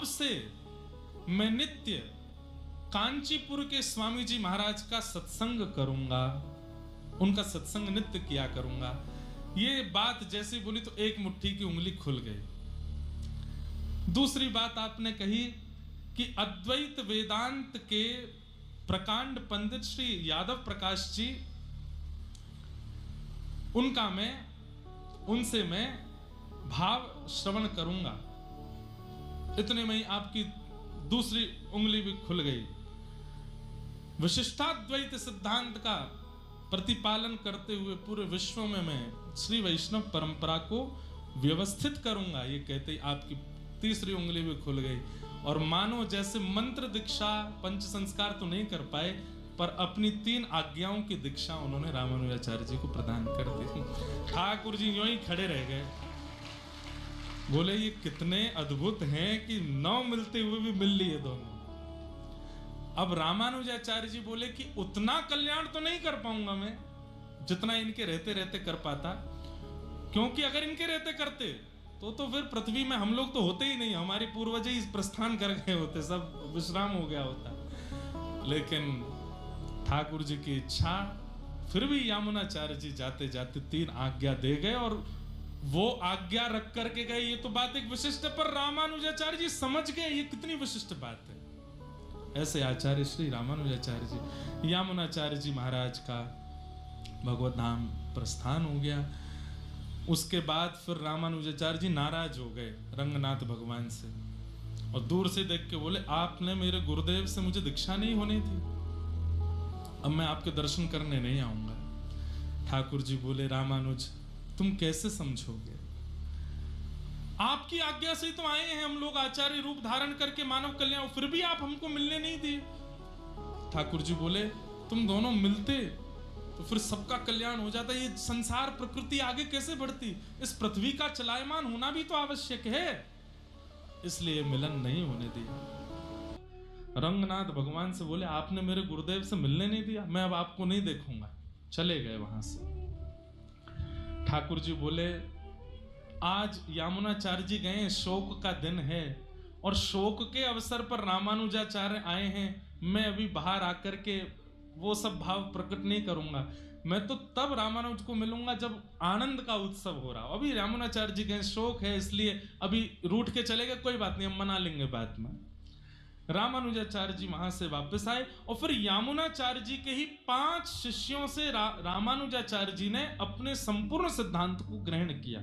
अब से मैं नित्य कांचीपुर के स्वामी जी महाराज का सत्संग करूंगा, उनका सत्संग नित्य किया करूंगा। ये बात जैसे बोली तो एक मुट्ठी की उंगली खुल गई। दूसरी बात आपने कही कि अद्वैत वेदांत के प्रकांड पंडित श्री यादव प्रकाश जी, उनसे मैं भाव श्रवण करूंगा। इतने में ही आपकी दूसरी उंगली भी खुल गई। विशिष्टाद्वैत सिद्धांत का प्रतिपालन करते हुए पूरे विश्व में मैं श्री वैष्णव परंपरा को व्यवस्थित करूंगा, ये कहते ही आपकी तीसरी उंगली भी खुल गई। और मानो जैसे मंत्र दीक्षा पंच संस्कार तो नहीं कर पाए, पर अपनी 3 आज्ञाओं की दीक्षा उन्होंने रामानुजाचार्य जी को प्रदान कर दी। ठाकुर जी यूं ही खड़े रह गए, बोले ये कितने अद्भुत हैं कि 9 मिलते हुए भी मिल लिए दोनों। अब रामानुजाचार्य जी बोले कि उतना कल्याण तो नहीं कर पाऊंगा मैं जितना इनके रहते रहते कर पाता, क्योंकि अगर इनके रहते करते तो फिर पृथ्वी में हम लोग तो होते ही नहीं, हमारे पूर्वज ही प्रस्थान कर गए होते, सब विश्राम हो गया होता। लेकिन ठाकुर जी की इच्छा, फिर भी यामुनाचार्य जी जाते जाते 3 आज्ञा दे गए और वो आज्ञा रख करके गए। ये तो बात एक विशिष्ट, पर रामानुजाचार्य जी समझ गए ये कितनी विशिष्ट बात है। ऐसे आचार्य श्री रामानुजाचार्य जी, यामुनाचार्य जी महाराज का भगवत धाम प्रस्थान हो गया। उसके बाद फिर रामानुजाचार्य जी नाराज हो गए रंगनाथ भगवान से और दूर से देख के बोले, आपने मेरे गुरुदेव से मुझे दीक्षा नहीं होनी थी, अब मैं आपके दर्शन करने नहीं आऊंगा। ठाकुर जी बोले, रामानुज तुम कैसे समझोगे, आपकी आज्ञा से ही तो आए हैं हम लोग आचार्य रूप धारण करके मानव कल्याण, फिर भी आप हमको मिलने नहीं दिए। ठाकुर जी बोले, तुम दोनों मिलते तो फिर सबका कल्याण हो जाता, ये संसार प्रकृति आगे कैसे बढ़ती, इस पृथ्वी का चलायमान होना भी तो आवश्यक है, इसलिए मिलन नहीं होने दिया। रंगनाथ भगवान से बोले, आपने मेरे गुरुदेव से मिलने नहीं दिया, मैं अब आपको नहीं देखूंगा, चले गए वहां से। ठाकुर जी बोले, आज यामुनाचार्य जी गए, शोक का दिन है और शोक के अवसर पर रामानुजाचार्य आए हैं, मैं अभी बाहर आकर के वो सब भाव प्रकट नहीं करूंगा, मैं तो तब रामानुज को मिलूंगा जब आनंद का उत्सव हो रहा। अभी यामुनाचार्य जी गए, शोक है इसलिए अभी रूठ के चले गए, कोई बात नहीं हम मना लेंगे बाद में। रामानुजाचार्य जी वहां से वापस आए और फिर यामुनाचार्य जी के ही 5 शिष्यों से रामानुजाचार्य जी ने अपने संपूर्ण सिद्धांत को ग्रहण किया।